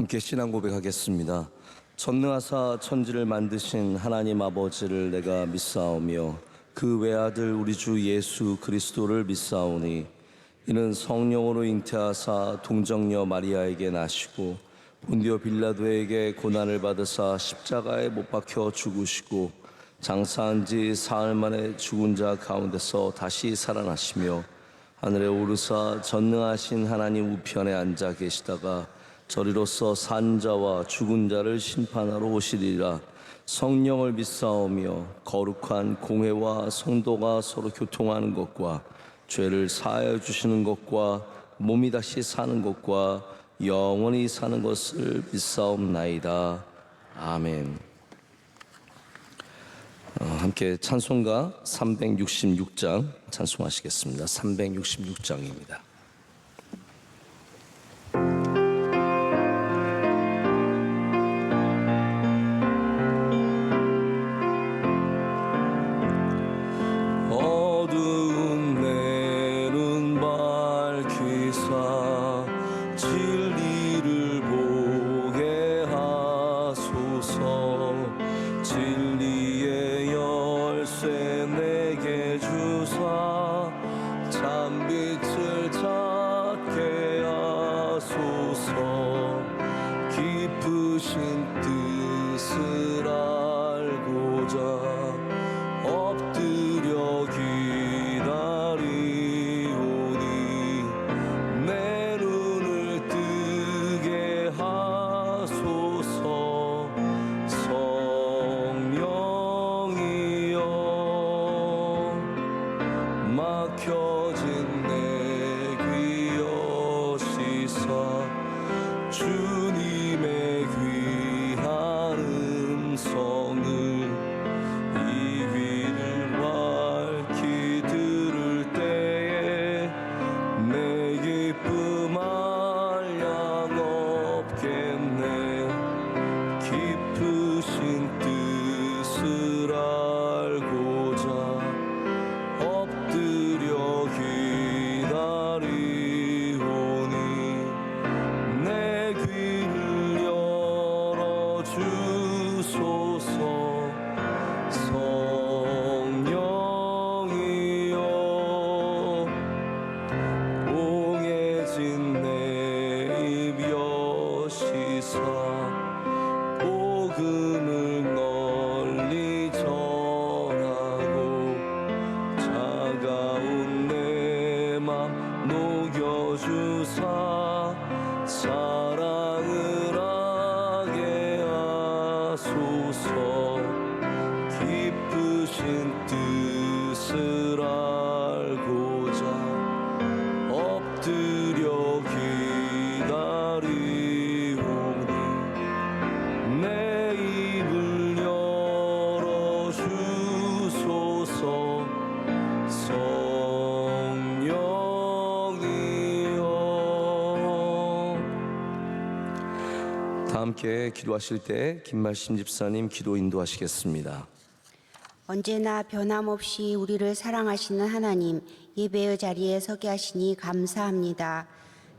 함께 신앙 고백하겠습니다. 전능하사 천지를 만드신 하나님 아버지를 내가 믿사오며 그 외아들 우리 주 예수 그리스도를 믿사오니 이는 성령으로 잉태하사 동정녀 마리아에게 나시고 본디오 빌라도에게 고난을 받으사 십자가에 못 박혀 죽으시고 장사한 지 사흘 만에 죽은 자 가운데서 다시 살아나시며 하늘에 오르사 전능하신 하나님 우편에 앉아 계시다가 저리로서 산 자와 죽은 자를 심판하러 오시리라. 성령을 믿사오며 거룩한 공회와 성도가 서로 교통하는 것과 죄를 사하여 주시는 것과 몸이 다시 사는 것과 영원히 사는 것을 믿사옵나이다. 아멘. 함께 찬송가 366장 찬송하시겠습니다. 366장입니다. 함께 기도하실 때 김말심 집사님 기도 인도하시겠습니다. 언제나 변함없이 우리를 사랑하시는 하나님, 예배의 자리에 서게 하시니 감사합니다.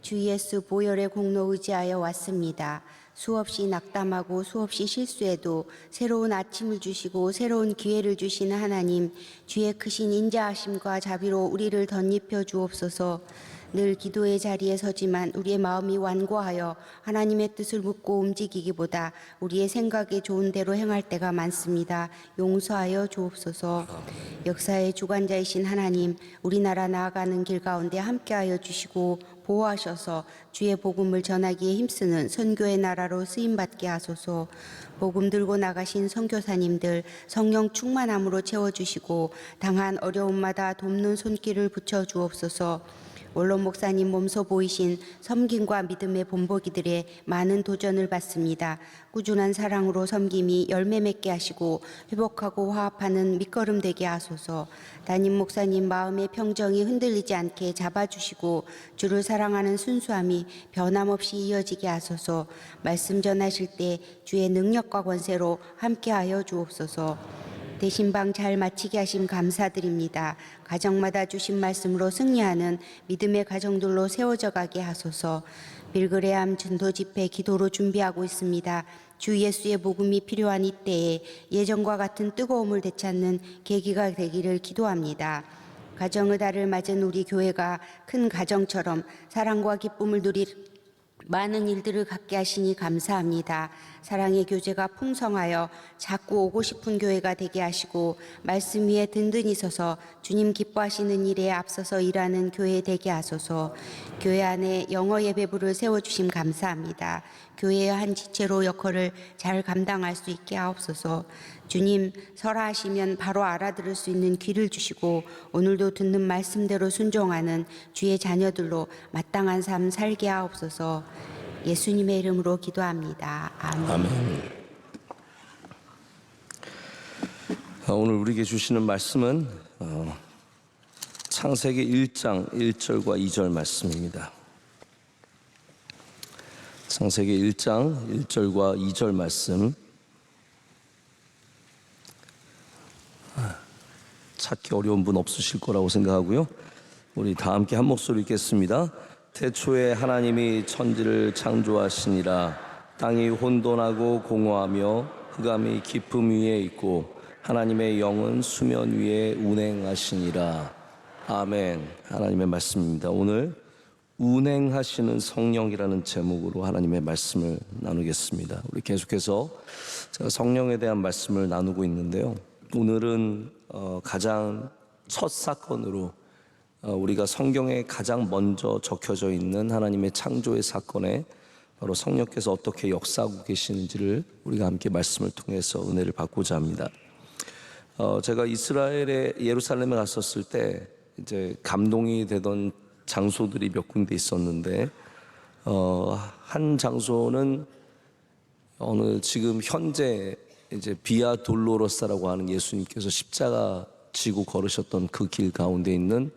주 예수 보혈의 공로 의지하여 왔습니다. 수없이 낙담하고 수없이 실수해도 새로운 아침을 주시고 새로운 기회를 주시는 하나님, 주의 크신 인자하심과 자비로 우리를 덧입혀 주옵소서. 늘 기도의 자리에 서지만 우리의 마음이 완고하여 하나님의 뜻을 묻고 움직이기보다 우리의 생각에 좋은 대로 행할 때가 많습니다. 용서하여 주옵소서. 역사의 주관자이신 하나님, 우리나라 나아가는 길 가운데 함께하여 주시고 보호하셔서 주의 복음을 전하기에 힘쓰는 선교의 나라로 쓰임받게 하소서. 복음 들고 나가신 선교사님들 성령 충만함으로 채워주시고 당한 어려움마다 돕는 손길을 붙여주옵소서. 원론 목사님 몸소 보이신 섬김과 믿음의 본보기들의 많은 도전을 받습니다. 꾸준한 사랑으로 섬김이 열매 맺게 하시고 회복하고 화합하는 밑거름 되게 하소서. 담임 목사님 마음의 평정이 흔들리지 않게 잡아주시고 주를 사랑하는 순수함이 변함없이 이어지게 하소서. 말씀 전하실 때 주의 능력과 권세로 함께하여 주옵소서. 대신방 잘 마치게 하심 감사드립니다. 가정마다 주신 말씀으로 승리하는 믿음의 가정들로 세워져 가게 하소서. 빌그레암 전도 집회 기도로 준비하고 있습니다. 주 예수의 복음이 필요한 이때에 예전과 같은 뜨거움을 되찾는 계기가 되기를 기도합니다. 가정의 달을 맞은 우리 교회가 큰 가정처럼 사랑과 기쁨을 누릴 많은 일들을 갖게 하시니 감사합니다. 사랑의 교제가 풍성하여 자꾸 오고 싶은 교회가 되게 하시고 말씀 위에 든든히 서서 주님 기뻐하시는 일에 앞서서 일하는 교회 되게 하소서. 교회 안에 영어 예배부를 세워주심 감사합니다. 교회의 한 지체로 역할을 잘 감당할 수 있게 하옵소서. 주님 설하시면 바로 알아들을 수 있는 귀를 주시고 오늘도 듣는 말씀대로 순종하는 주의 자녀들로 마땅한 삶 살게 하옵소서. 예수님의 이름으로 기도합니다. 아멘. 아멘. 오늘 우리에게 주시는 말씀은 창세기 1장 1절과 2절 말씀입니다. 창세기 1장 1절과 2절 말씀, 찾기 어려운 분 없으실 거라고 생각하고요. 우리 다 함께 한 목소리 읽겠습니다. 태초에 하나님이 천지를 창조하시니라. 땅이 혼돈하고 공허하며 흑암이 깊음 위에 있고 하나님의 영은 수면 위에 운행하시니라. 아멘. 하나님의 말씀입니다. 오늘 운행하시는 성령이라는 제목으로 하나님의 말씀을 나누겠습니다. 우리 계속해서 제가 성령에 대한 말씀을 나누고 있는데요. 오늘은 가장 첫 사건으로 우리가 성경에 가장 먼저 적혀져 있는 하나님의 창조의 사건에 바로 성령께서 어떻게 역사하고 계시는지를 우리가 함께 말씀을 통해서 은혜를 받고자 합니다. 제가 이스라엘의 예루살렘에 갔었을 때 이제 감동이 되던 장소들이 몇 군데 있었는데 한 장소는 지금 현재 이제 비아 돌로로사라고 하는 예수님께서 십자가 지고 걸으셨던 그 길 가운데 있는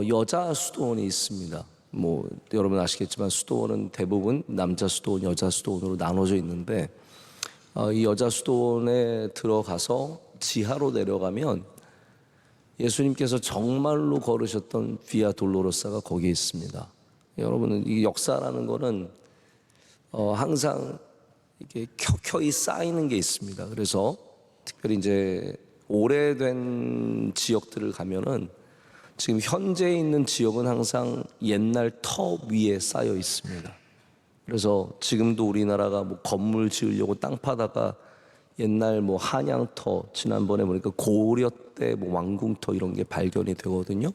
여자 수도원이 있습니다. 뭐 여러분 아시겠지만 수도원은 대부분 남자 수도원, 여자 수도원으로 나눠져 있는데 이 여자 수도원에 들어가서 지하로 내려가면 예수님께서 정말로 걸으셨던 비아 돌로로사가 거기에 있습니다. 여러분은 이 역사라는 거는 항상 이게 켜켜이 쌓이는 게 있습니다. 그래서 특별히 이제 오래된 지역들을 가면은 지금 현재 있는 지역은 항상 옛날 터 위에 쌓여 있습니다. 그래서 지금도 우리나라가 뭐 건물 지으려고 땅 파다가 옛날 뭐 한양터, 지난번에 보니까 고려 때 뭐 왕궁터 이런 게 발견이 되거든요.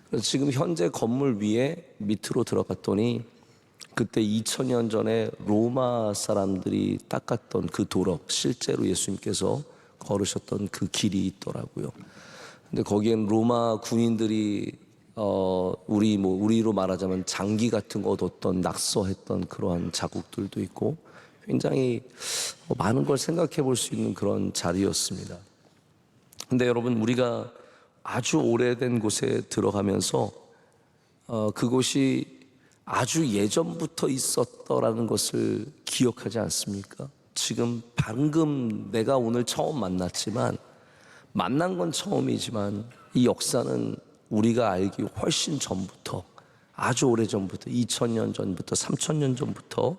그래서 지금 현재 건물 위에 밑으로 들어갔더니 그때 2000년 전에 로마 사람들이 닦았던 그 도력, 실제로 예수님께서 걸으셨던 그 길이 있더라고요. 근데 거기엔 로마 군인들이 우리로 말하자면 장기 같은 거 얻었던, 낙서했던 그러한 자국들도 있고 굉장히 많은 걸 생각해 볼 수 있는 그런 자리였습니다. 근데 여러분, 우리가 아주 오래된 곳에 들어가면서 그곳이 아주 예전부터 있었더라는 것을 기억하지 않습니까? 지금 방금 내가 오늘 처음 만났지만, 만난 건 처음이지만 이 역사는 우리가 알기 훨씬 전부터, 아주 오래전부터, 2000년 전부터 3000년 전부터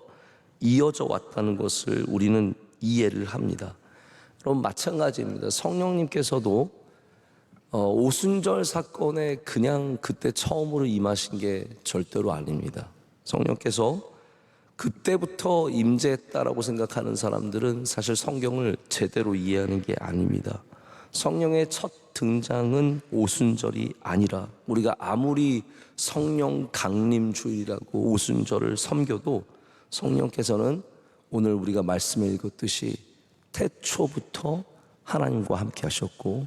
이어져 왔다는 것을 우리는 이해를 합니다. 그럼 마찬가지입니다. 성령님께서도 오순절 사건에 그냥 그때 처음으로 임하신 게 절대로 아닙니다. 성령께서 그때부터 임재했다라고 생각하는 사람들은 사실 성경을 제대로 이해하는 게 아닙니다. 성령의 첫 등장은 오순절이 아니라, 우리가 아무리 성령 강림주일이라고 오순절을 섬겨도 성령께서는 오늘 우리가 말씀에 읽었듯이 태초부터 하나님과 함께 하셨고,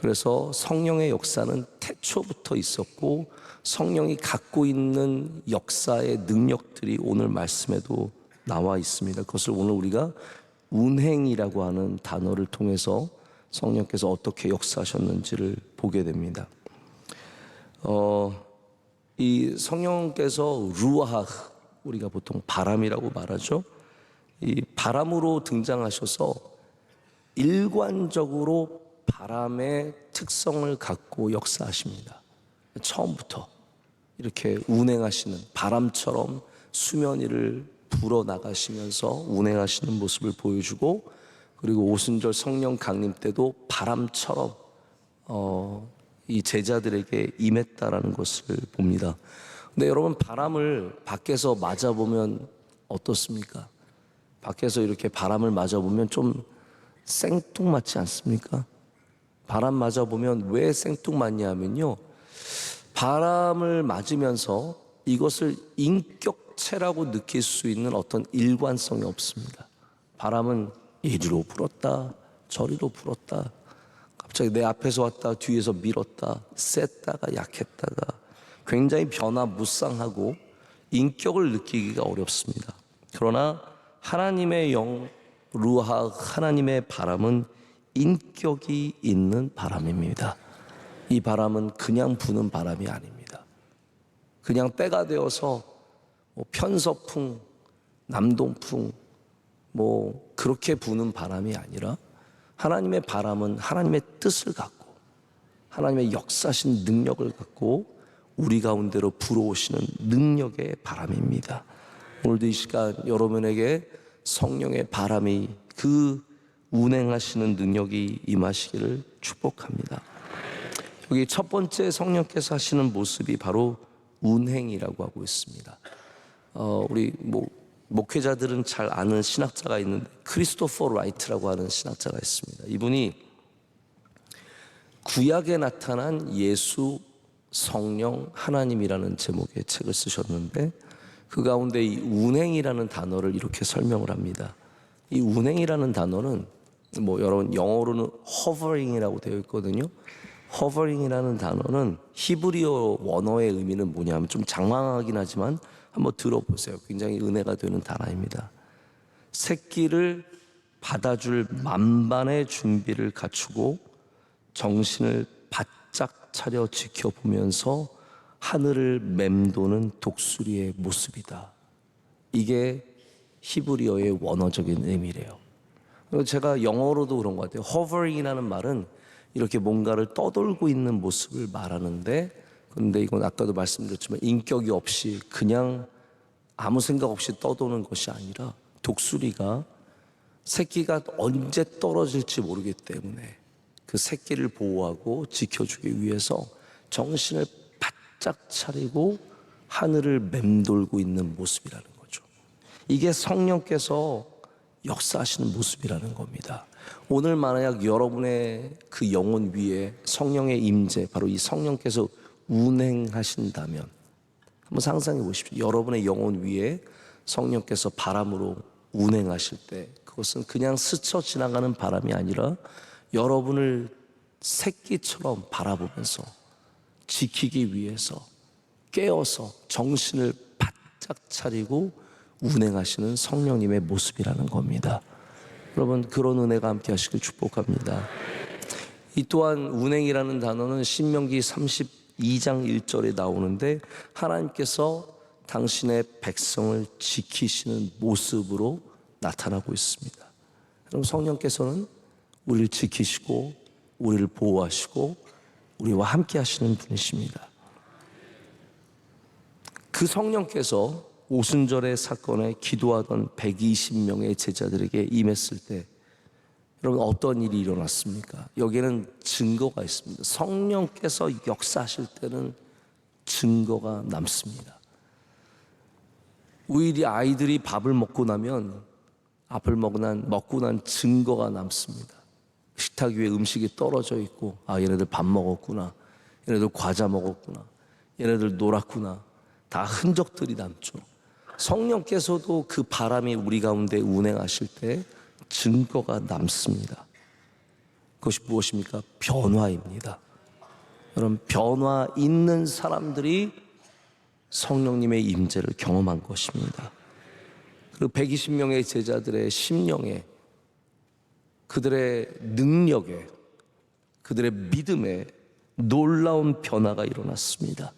그래서 성령의 역사는 태초부터 있었고 성령이 갖고 있는 역사의 능력들이 오늘 말씀에도 나와 있습니다. 그것을 오늘 우리가 운행이라고 하는 단어를 통해서 성령께서 어떻게 역사하셨는지를 보게 됩니다. 이 성령께서 루아흐, 우리가 보통 바람이라고 말하죠. 이 바람으로 등장하셔서 일관적으로 바람의 특성을 갖고 역사하십니다. 처음부터 이렇게 운행하시는, 바람처럼 수면 위를 불어 나가시면서 운행하시는 모습을 보여주고, 그리고 오순절 성령 강림 때도 바람처럼 이 제자들에게 임했다라는 것을 봅니다. 근데 여러분, 바람을 밖에서 맞아보면 어떻습니까? 밖에서 이렇게 바람을 맞아보면 좀 생뚱맞지 않습니까? 바람 맞아보면 왜 생뚱맞냐면요, 바람을 맞으면서 이것을 인격체라고 느낄 수 있는 어떤 일관성이 없습니다. 바람은 이리로 불었다 저리로 불었다, 갑자기 내 앞에서 왔다 뒤에서 밀었다, 셌다가 약했다가, 굉장히 변화무쌍하고 인격을 느끼기가 어렵습니다. 그러나 하나님의 영 루하, 하나님의 바람은 인격이 있는 바람입니다. 이 바람은 그냥 부는 바람이 아닙니다. 그냥 때가 되어서 편서풍, 남동풍 그렇게 부는 바람이 아니라, 하나님의 바람은 하나님의 뜻을 갖고 하나님의 역사신 능력을 갖고 우리 가운데로 불어오시는 능력의 바람입니다. 오늘도 이 시간 여러분에게 성령의 바람이, 그 운행하시는 능력이 임하시기를 축복합니다. 여기 첫 번째 성령께서 하시는 모습이 바로 운행이라고 하고 있습니다. 우리 목회자들은 잘 아는 신학자가 있는데, 크리스토퍼 라이트라고 하는 신학자가 있습니다. 이분이 구약에 나타난 예수, 성령, 하나님이라는 제목의 책을 쓰셨는데, 그 가운데 이 운행이라는 단어를 이렇게 설명을 합니다. 이 운행이라는 단어는 여러분 영어로는 hovering이라고 되어 있거든요. hovering이라는 단어는 히브리어 원어의 의미는 뭐냐면, 좀 장황하긴 하지만 한번 들어보세요. 굉장히 은혜가 되는 단어입니다. 새끼를 받아줄 만반의 준비를 갖추고 정신을 바짝 차려 지켜보면서 하늘을 맴도는 독수리의 모습이다. 이게 히브리어의 원어적인 의미래요. 제가 영어로도 그런 것 같아요. hovering이라는 말은 이렇게 뭔가를 떠돌고 있는 모습을 말하는데, 그런데 이건 아까도 말씀드렸지만 인격이 없이 그냥 아무 생각 없이 떠도는 것이 아니라, 독수리가 새끼가 언제 떨어질지 모르기 때문에 그 새끼를 보호하고 지켜주기 위해서 정신을 바짝 차리고 하늘을 맴돌고 있는 모습이라는 거죠. 이게 성령께서 역사하시는 모습이라는 겁니다. 오늘 만약 여러분의 그 영혼 위에 성령의 임재, 바로 이 성령께서 운행하신다면, 한번 상상해 보십시오. 여러분의 영혼 위에 성령께서 바람으로 운행하실 때, 그것은 그냥 스쳐 지나가는 바람이 아니라 여러분을 새끼처럼 바라보면서 지키기 위해서 깨어서 정신을 바짝 차리고 운행하시는 성령님의 모습이라는 겁니다. 여러분, 그런 은혜가 함께 하시길 축복합니다. 이 또한 운행이라는 단어는 신명기 32장 1절에 나오는데, 하나님께서 당신의 백성을 지키시는 모습으로 나타나고 있습니다. 그럼 성령께서는 우리를 지키시고 우리를 보호하시고 우리와 함께 하시는 분이십니다. 그 성령께서 오순절의 사건에 기도하던 120명의 제자들에게 임했을 때, 여러분 어떤 일이 일어났습니까? 여기에는 증거가 있습니다. 성령께서 역사하실 때는 증거가 남습니다. 우리 아이들이 밥을 먹고 나면 먹고 난 증거가 남습니다. 식탁 위에 음식이 떨어져 있고, 얘네들 밥 먹었구나, 얘네들 과자 먹었구나, 얘네들 놀았구나, 다 흔적들이 남죠. 성령께서도 그 바람이 우리 가운데 운행하실 때 증거가 남습니다. 그것이 무엇입니까? 변화입니다. 여러분, 변화 있는 사람들이 성령님의 임재를 경험한 것입니다. 그리고 120명의 제자들의 심령에, 그들의 능력에, 그들의 믿음에 놀라운 변화가 일어났습니다.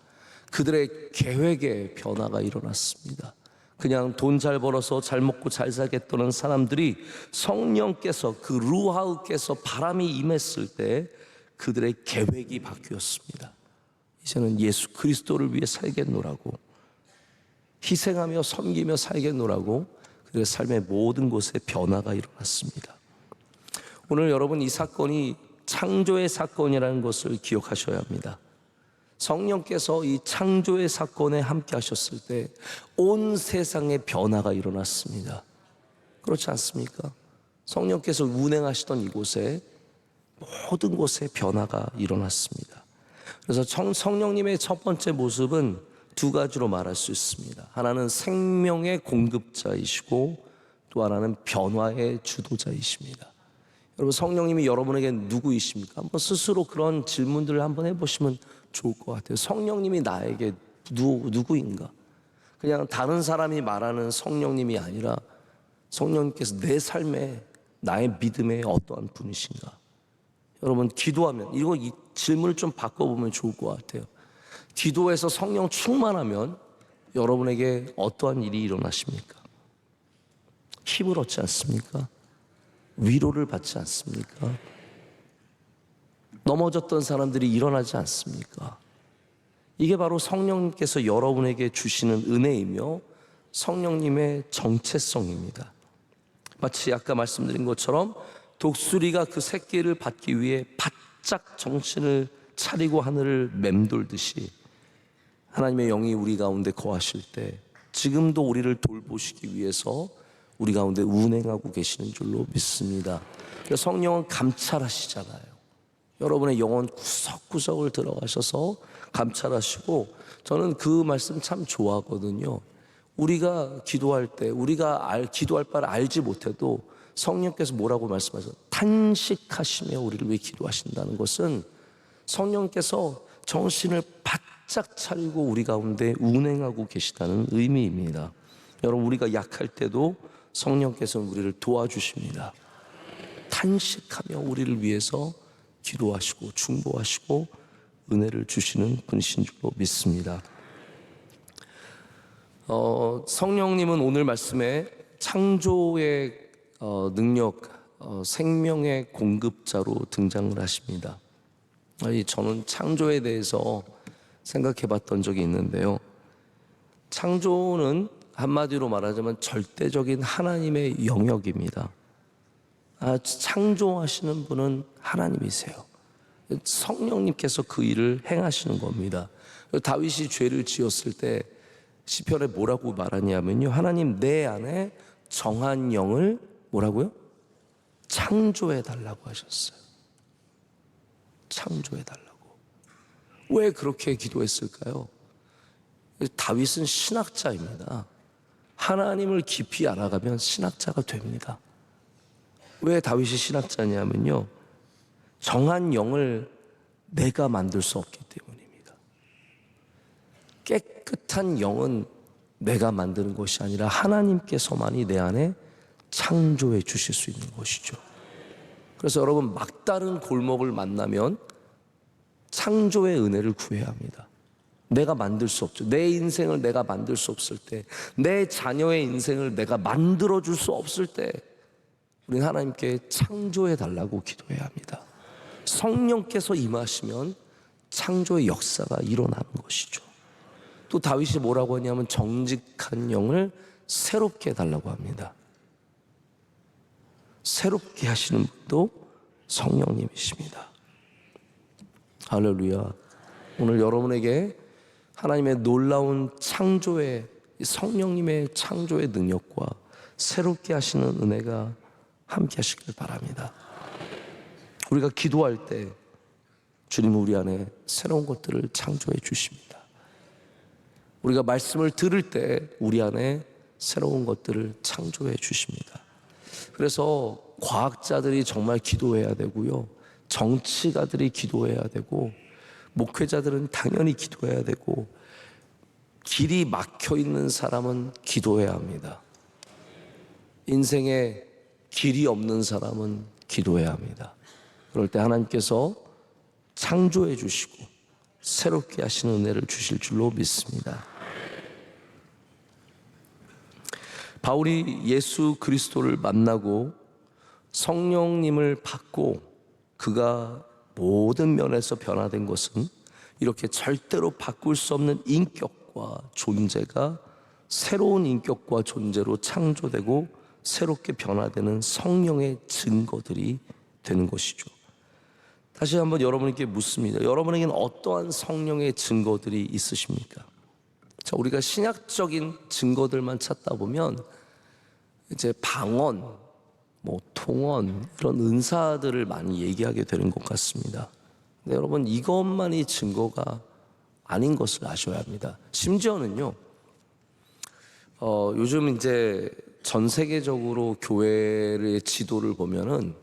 그들의 계획에 변화가 일어났습니다. 그냥 돈 잘 벌어서 잘 먹고 잘 살겠다는 사람들이 성령께서, 그 루하우께서 바람이 임했을 때 그들의 계획이 바뀌었습니다. 이제는 예수 그리스도를 위해 살겠노라고, 희생하며 섬기며 살겠노라고 그의 삶의 모든 곳에 변화가 일어났습니다. 오늘 여러분, 이 사건이 창조의 사건이라는 것을 기억하셔야 합니다. 성령께서 이 창조의 사건에 함께 하셨을 때 온 세상에 변화가 일어났습니다. 그렇지 않습니까? 성령께서 운행하시던 이곳에 모든 곳에 변화가 일어났습니다. 그래서 성령님의 첫 번째 모습은 두 가지로 말할 수 있습니다. 하나는 생명의 공급자이시고 또 하나는 변화의 주도자이십니다. 여러분, 성령님이 여러분에게 누구이십니까? 한번 스스로 그런 질문들을 한번 해보시면 좋을 것 같아요. 성령님이 나에게 누구인가? 그냥 다른 사람이 말하는 성령님이 아니라 성령님께서 내 삶에, 나의 믿음에 어떠한 분이신가? 여러분, 기도하면 이 질문을 좀 바꿔보면 좋을 것 같아요. 기도해서 성령 충만하면 여러분에게 어떠한 일이 일어나십니까? 힘을 얻지 않습니까? 위로를 받지 않습니까? 넘어졌던 사람들이 일어나지 않습니까? 이게 바로 성령님께서 여러분에게 주시는 은혜이며 성령님의 정체성입니다. 마치 아까 말씀드린 것처럼 독수리가 그 새끼를 받기 위해 바짝 정신을 차리고 하늘을 맴돌듯이 하나님의 영이 우리 가운데 거하실 때 지금도 우리를 돌보시기 위해서 우리 가운데 운행하고 계시는 줄로 믿습니다. 성령은 감찰하시잖아요. 여러분의 영혼 구석구석을 들어가셔서 감찰하시고, 저는 그 말씀 참 좋아하거든요. 우리가 기도할 때 우리가 기도할 바를 알지 못해도 성령께서 뭐라고 말씀하셔서 탄식하시며 우리를 위해 기도하신다는 것은 성령께서 정신을 바짝 차리고 우리 가운데 운행하고 계시다는 의미입니다. 여러분, 우리가 약할 때도 성령께서는 우리를 도와주십니다. 탄식하며 우리를 위해서 기도하시고 중보하시고 은혜를 주시는 분이신 줄로 믿습니다. 성령님은 오늘 말씀에 창조의 능력, 생명의 공급자로 등장을 하십니다. 저는 창조에 대해서 생각해 봤던 적이 있는데요. 창조는 한마디로 말하자면 절대적인 하나님의 영역입니다. 창조하시는 분은 하나님이세요. 성령님께서 그 일을 행하시는 겁니다. 다윗이 죄를 지었을 때 시편에 뭐라고 말하냐면요, 하나님 내 안에 정한 영을 뭐라고요? 창조해 달라고 하셨어요. 창조해 달라고. 왜 그렇게 기도했을까요? 다윗은 신학자입니다. 하나님을 깊이 알아가면 신학자가 됩니다. 왜 다윗이 신학자냐면요, 정한 영을 내가 만들 수 없기 때문입니다. 깨끗한 영은 내가 만드는 것이 아니라 하나님께서만이 내 안에 창조해 주실 수 있는 것이죠. 그래서 여러분, 막다른 골목을 만나면 창조의 은혜를 구해야 합니다. 내가 만들 수 없죠. 내 인생을 내가 만들 수 없을 때, 내 자녀의 인생을 내가 만들어 줄 수 없을 때 우리는 하나님께 창조해 달라고 기도해야 합니다. 성령께서 임하시면 창조의 역사가 일어나는 것이죠. 또 다윗이 뭐라고 하냐면 정직한 영을 새롭게 해달라고 합니다. 새롭게 하시는 분도 성령님이십니다. 할렐루야. 오늘 여러분에게 하나님의 놀라운 창조의, 성령님의 창조의 능력과 새롭게 하시는 은혜가 함께 하시길 바랍니다. 우리가 기도할 때 주님은 우리 안에 새로운 것들을 창조해 주십니다. 우리가 말씀을 들을 때 우리 안에 새로운 것들을 창조해 주십니다. 그래서 과학자들이 정말 기도해야 되고요, 정치가들이 기도해야 되고, 목회자들은 당연히 기도해야 되고, 길이 막혀 있는 사람은 기도해야 합니다. 인생에 길이 없는 사람은 기도해야 합니다. 그럴 때 하나님께서 창조해 주시고 새롭게 하시는 은혜를 주실 줄로 믿습니다. 바울이 예수 그리스도를 만나고 성령님을 받고 그가 모든 면에서 변화된 것은 이렇게 절대로 바꿀 수 없는 인격과 존재가 새로운 인격과 존재로 창조되고 새롭게 변화되는 성령의 증거들이 되는 것이죠. 다시 한번 여러분께 묻습니다. 여러분에게는 어떠한 성령의 증거들이 있으십니까? 자, 우리가 신약적인 증거들만 찾다 보면 이제 방언, 통언 이런 은사들을 많이 얘기하게 되는 것 같습니다. 근데 여러분, 이것만이 증거가 아닌 것을 아셔야 합니다. 심지어는요, 요즘 이제 전 세계적으로 교회의 지도를 보면은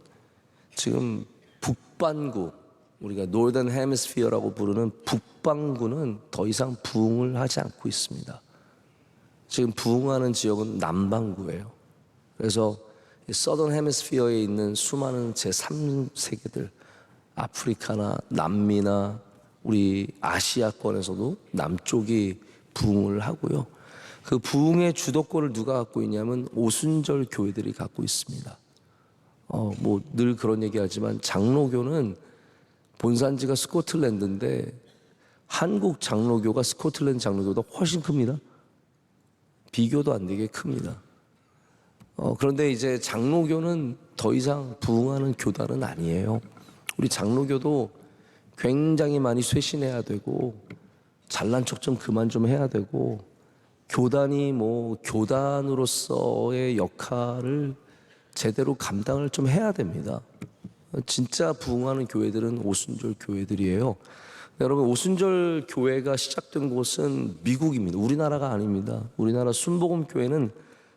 지금 북반구, 우리가 노던 헤미스피어라고 부르는 북반구는 더 이상 부흥을 하지 않고 있습니다. 지금 부흥하는 지역은 남반구예요. 그래서 서던 헤미스피어에 있는 수많은 제3세계들, 아프리카나 남미나 우리 아시아권에서도 남쪽이 부흥을 하고요. 그 부흥의 주도권을 누가 갖고 있냐면 오순절 교회들이 갖고 있습니다. 늘 그런 얘기하지만 장로교는 본산지가 스코틀랜드인데 한국 장로교가 스코틀랜드 장로교보다 훨씬 큽니다. 비교도 안 되게 큽니다. 그런데 이제 장로교는 더 이상 부흥하는 교단은 아니에요. 우리 장로교도 굉장히 많이 쇄신해야 되고 잘난 척 좀 그만 좀 해야 되고 교단이 교단으로서의 역할을 제대로 감당을 좀 해야 됩니다. 진짜 부흥하는 교회들은 오순절 교회들이에요. 여러분, 오순절 교회가 시작된 곳은 미국입니다. 우리나라가 아닙니다. 우리나라 순복음 교회는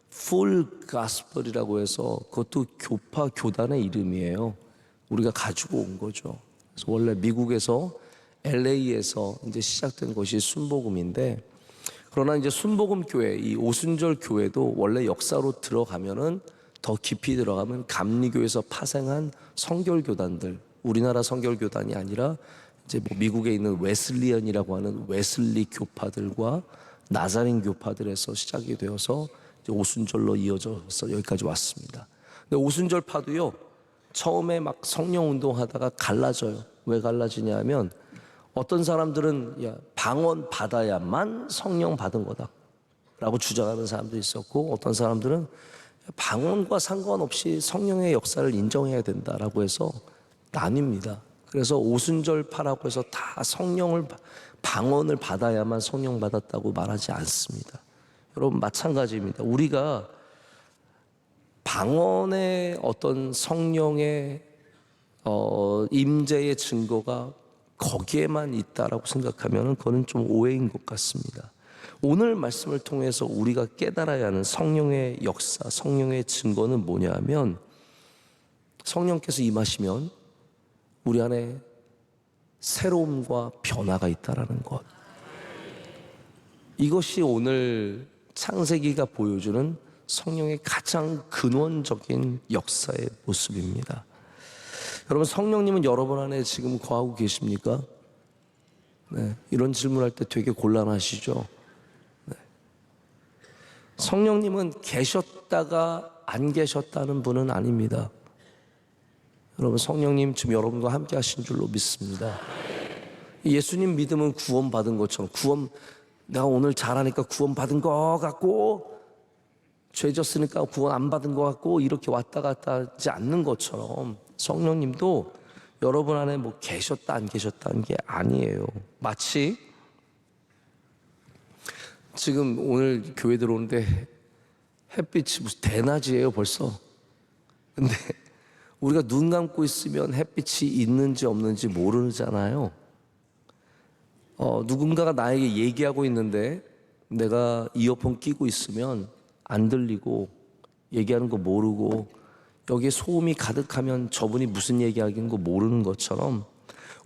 풀 가스펠이라고 해서 그것도 교파 교단의 이름이에요. 우리가 가지고 온 거죠. 그래서 원래 미국에서 LA에서 이제 시작된 것이 순복음인데, 그러나 이제 순복음 교회, 이 오순절 교회도 원래 역사로 들어가면은 더 깊이 들어가면 감리교에서 파생한 성결교단들, 우리나라 성결교단이 아니라 이제 미국에 있는 웨슬리언이라고 하는 웨슬리 교파들과 나자린 교파들에서 시작이 되어서 이제 오순절로 이어져서 여기까지 왔습니다. 근데 오순절파도요, 처음에 막 성령 운동하다가 갈라져요. 왜 갈라지냐 하면 어떤 사람들은 방언 받아야만 성령 받은 거다라고 주장하는 사람도 있었고, 어떤 사람들은 방언과 상관없이 성령의 역사를 인정해야 된다라고 해서 나뉩니다. 그래서 오순절파라고 해서 다 방언을 받아야만 성령 받았다고 말하지 않습니다. 여러분, 마찬가지입니다. 우리가 방언의 어떤 성령의 임재의 증거가 거기에만 있다라고 생각하면 그거는 좀 오해인 것 같습니다. 오늘 말씀을 통해서 우리가 깨달아야 하는 성령의 역사, 성령의 증거는 뭐냐 하면, 성령께서 임하시면 우리 안에 새로움과 변화가 있다라는 것. 이것이 오늘 창세기가 보여주는 성령의 가장 근원적인 역사의 모습입니다. 여러분, 성령님은 여러분 안에 지금 거하고 계십니까? 네, 이런 질문할 때 되게 곤란하시죠? 네. 성령님은 계셨다가 안 계셨다는 분은 아닙니다. 여러분, 성령님 지금 여러분과 함께 하신 줄로 믿습니다. 예수님 믿으면 구원 받은 것처럼, 내가 오늘 잘하니까 구원 받은 것 같고, 죄 졌으니까 구원 안 받은 것 같고, 이렇게 왔다 갔다 하지 않는 것처럼 성령님도 여러분 안에 계셨다 안 계셨다는 게 아니에요. 마치 지금 오늘 교회 들어오는데 햇빛이 무슨 대낮이에요 벌써. 근데 우리가 눈 감고 있으면 햇빛이 있는지 없는지 모르잖아요. 누군가가 나에게 얘기하고 있는데 내가 이어폰 끼고 있으면 안 들리고 얘기하는 거 모르고 여기에 소음이 가득하면 저분이 무슨 얘기하는 거 모르는 것처럼,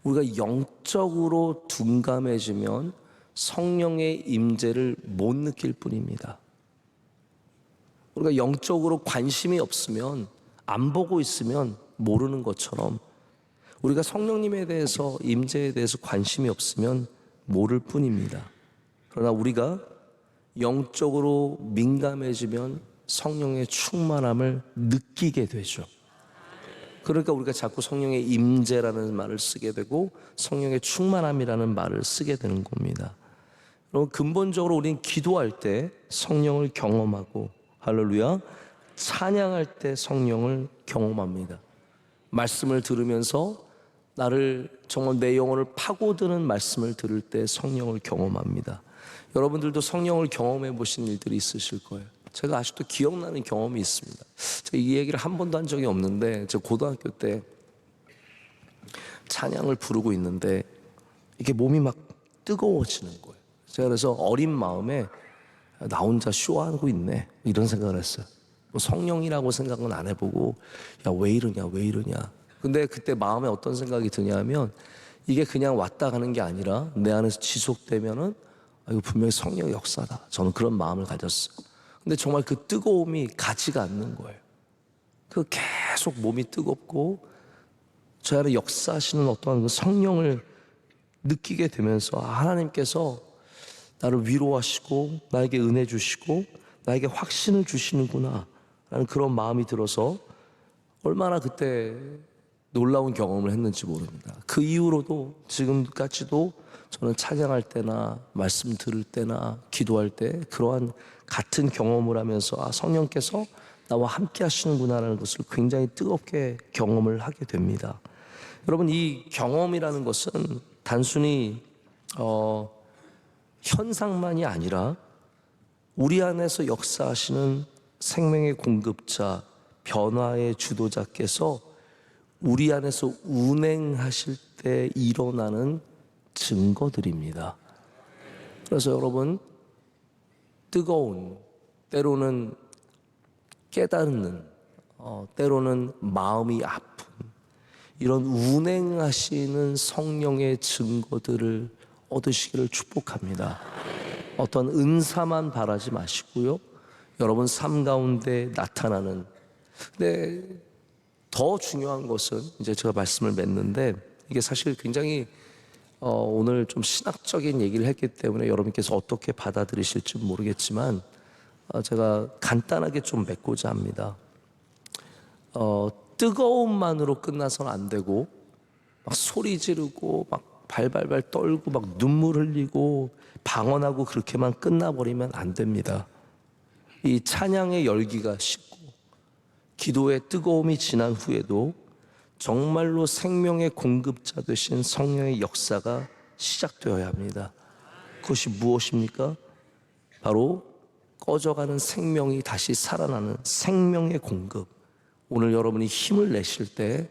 우리가 영적으로 둔감해지면 성령의 임재를 못 느낄 뿐입니다. 우리가 영적으로 관심이 없으면, 안 보고 있으면 모르는 것처럼, 우리가 성령님에 대해서, 임재에 대해서 관심이 없으면 모를 뿐입니다. 그러나 우리가 영적으로 민감해지면 성령의 충만함을 느끼게 되죠. 그러니까 우리가 자꾸 성령의 임재라는 말을 쓰게 되고 성령의 충만함이라는 말을 쓰게 되는 겁니다. 여러분, 근본적으로 우리는 기도할 때 성령을 경험하고, 할렐루야, 찬양할 때 성령을 경험합니다. 말씀을 들으면서 나를 정말 내 영혼을 파고드는 말씀을 들을 때 성령을 경험합니다. 여러분들도 성령을 경험해 보신 일들이 있으실 거예요. 제가 아직도 기억나는 경험이 있습니다. 제가 이 얘기를 한 번도 한 적이 없는데, 제가 고등학교 때 찬양을 부르고 있는데 이게 몸이 막 뜨거워지는 거예요. 제가 그래서 어린 마음에 나 혼자 쇼하고 있네, 이런 생각을 했어요. 뭐 성령이라고 생각은 안 해보고, 야, 왜 이러냐. 근데 그때 마음에 어떤 생각이 드냐면, 이게 그냥 왔다 가는 게 아니라 내 안에서 지속되면은 이거 분명히 성령의 역사다. 저는 그런 마음을 가졌어요. 근데 정말 그 뜨거움이 가지가 않는 거예요. 그 계속 몸이 뜨겁고 저 안에 역사하시는 어떠한 그 성령을 느끼게 되면서 하나님께서 나를 위로하시고 나에게 은혜 주시고 나에게 확신을 주시는구나 라는 그런 마음이 들어서 얼마나 그때 놀라운 경험을 했는지 모릅니다. 그 이후로도 지금까지도 저는 찬양할 때나 말씀 들을 때나 기도할 때 그러한 같은 경험을 하면서 성령께서 나와 함께 하시는구나라는 것을 굉장히 뜨겁게 경험을 하게 됩니다. 여러분, 이 경험이라는 것은 단순히 현상만이 아니라 우리 안에서 역사하시는 생명의 공급자, 변화의 주도자께서 우리 안에서 운행하실 때 일어나는 증거들입니다. 그래서 여러분, 뜨거운, 때로는 깨닫는, 때로는 마음이 아픈 이런 운행하시는 성령의 증거들을 얻으시기를 축복합니다. 어떤 은사만 바라지 마시고요, 여러분 삶 가운데 나타나는. 근데 더 중요한 것은, 이제 제가 말씀을 맺는데 이게 사실 굉장히 오늘 좀 신학적인 얘기를 했기 때문에 여러분께서 어떻게 받아들이실지 모르겠지만 제가 간단하게 좀 맺고자 합니다. 뜨거움만으로 끝나서는 안 되고, 막 소리 지르고 막 발발발 떨고 막 눈물 흘리고 방언하고 그렇게만 끝나버리면 안 됩니다. 이 찬양의 열기가 식고 기도의 뜨거움이 지난 후에도 정말로 생명의 공급자 되신 성령의 역사가 시작되어야 합니다. 그것이 무엇입니까? 바로 꺼져가는 생명이 다시 살아나는 생명의 공급. 오늘 여러분이 힘을 내실 때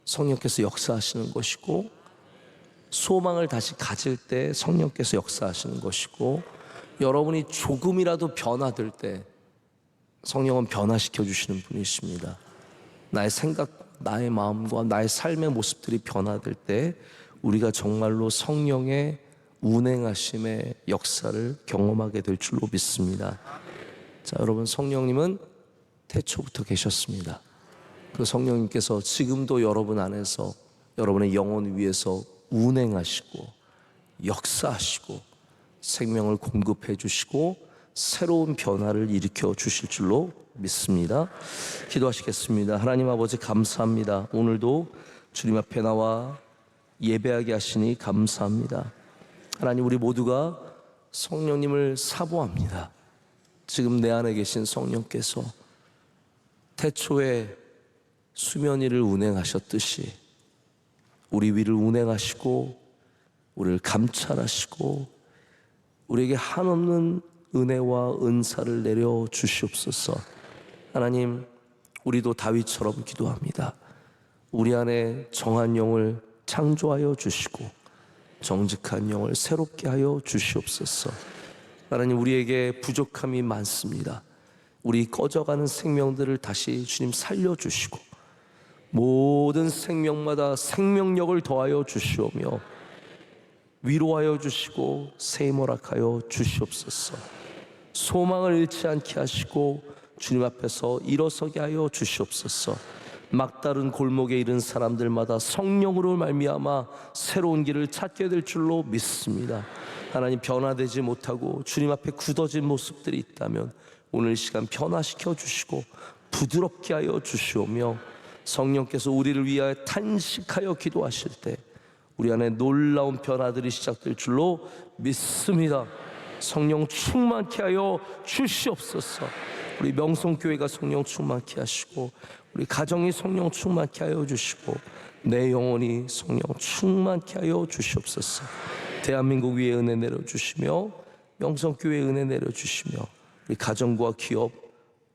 성령께서 역사하시는 것이고, 소망을 다시 가질 때 성령께서 역사하시는 것이고, 여러분이 조금이라도 변화될 때 성령은 변화시켜 주시는 분이십니다. 나의 생각, 나의 마음과 나의 삶의 모습들이 변화될 때 우리가 정말로 성령의 운행하심의 역사를 경험하게 될 줄로 믿습니다. 자, 여러분, 성령님은 태초부터 계셨습니다. 그 성령님께서 지금도 여러분 안에서 여러분의 영혼 위에서 운행하시고 역사하시고 생명을 공급해 주시고 새로운 변화를 일으켜 주실 줄로 믿습니다. 기도하시겠습니다. 하나님 아버지, 감사합니다. 오늘도 주님 앞에 나와 예배하게 하시니 감사합니다. 하나님, 우리 모두가 성령님을 사모합니다. 지금 내 안에 계신 성령께서 태초에 수면 위를 운행하셨듯이 우리 위를 운행하시고 우리를 감찰하시고 우리에게 한없는 은혜와 은사를 내려 주시옵소서. 하나님, 우리도 다윗처럼 기도합니다. 우리 안에 정한 영을 창조하여 주시고 정직한 영을 새롭게 하여 주시옵소서. 하나님, 우리에게 부족함이 많습니다. 우리 꺼져가는 생명들을 다시 주님 살려주시고 모든 생명마다 생명력을 더하여 주시오며 위로하여 주시고 세모락하여 주시옵소서. 소망을 잃지 않게 하시고 주님 앞에서 일어서게 하여 주시옵소서. 막다른 골목에 이른 사람들마다 성령으로 말미암아 새로운 길을 찾게 될 줄로 믿습니다. 하나님, 변화되지 못하고 주님 앞에 굳어진 모습들이 있다면 오늘 이 시간 변화시켜 주시고 부드럽게 하여 주시오며 성령께서 우리를 위하여 탄식하여 기도하실 때 우리 안에 놀라운 변화들이 시작될 줄로 믿습니다. 성령 충만케 하여 주시옵소서. 우리 명성교회가 성령 충만케 하시고 우리 가정이 성령 충만케 하여 주시고 내 영혼이 성령 충만케 하여 주시옵소서. 대한민국 위에 은혜 내려주시며 명성교회에 은혜 내려주시며 우리 가정과 기업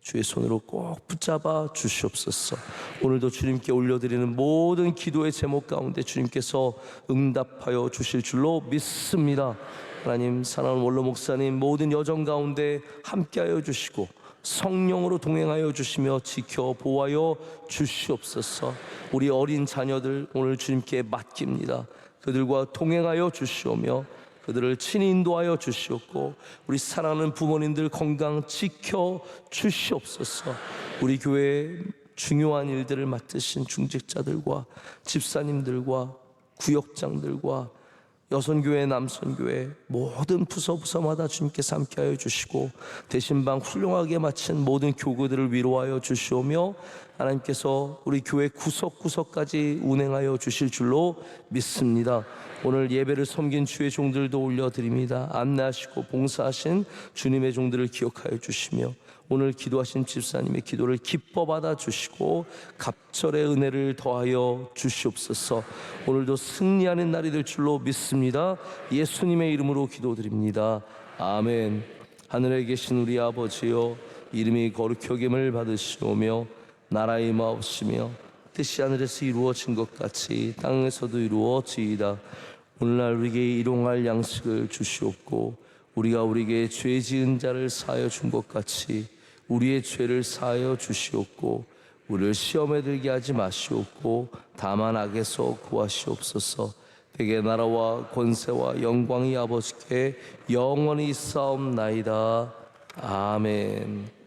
주의 손으로 꼭 붙잡아 주시옵소서. 오늘도 주님께 올려드리는 모든 기도의 제목 가운데 주님께서 응답하여 주실 줄로 믿습니다. 하나님, 사랑하는 원로 목사님 모든 여정 가운데 함께하여 주시고 성령으로 동행하여 주시며 지켜 보호하여 주시옵소서. 우리 어린 자녀들 오늘 주님께 맡깁니다. 그들과 동행하여 주시오며 그들을 친히 인도하여 주시옵고 우리 사랑하는 부모님들 건강 지켜 주시옵소서. 우리 교회의 중요한 일들을 맡으신 중직자들과 집사님들과 구역장들과 여선교회 남선교회 모든 부서마다 주님께서 함께하여 주시고 대신방 훌륭하게 마친 모든 교구들을 위로하여 주시오며 하나님께서 우리 교회 구석구석까지 운행하여 주실 줄로 믿습니다. 오늘 예배를 섬긴 주의 종들도 올려드립니다. 안내하시고 봉사하신 주님의 종들을 기억하여 주시며 오늘 기도하신 집사님의 기도를 기뻐 받아 주시고 갑절의 은혜를 더하여 주시옵소서. 오늘도 승리하는 날이 될 줄로 믿습니다. 예수님의 이름으로 기도드립니다. 아멘. 하늘에 계신 우리 아버지여, 이름이 거룩히 여김을 받으시오며 나라의 임하옵시며 뜻이 하늘에서 이루어진 것 같이 땅에서도 이루어지이다. 오늘날 우리에게 일용할 양식을 주시옵고 우리가 우리에게 죄 지은 자를 사하여 준 것 같이 우리의 죄를 사하여 주시옵고 우리를 시험에 들게 하지 마시옵고 다만 악에서 구하시옵소서. 대개 나라와 권세와 영광이 아버지께 영원히 있사옵나이다. 아멘.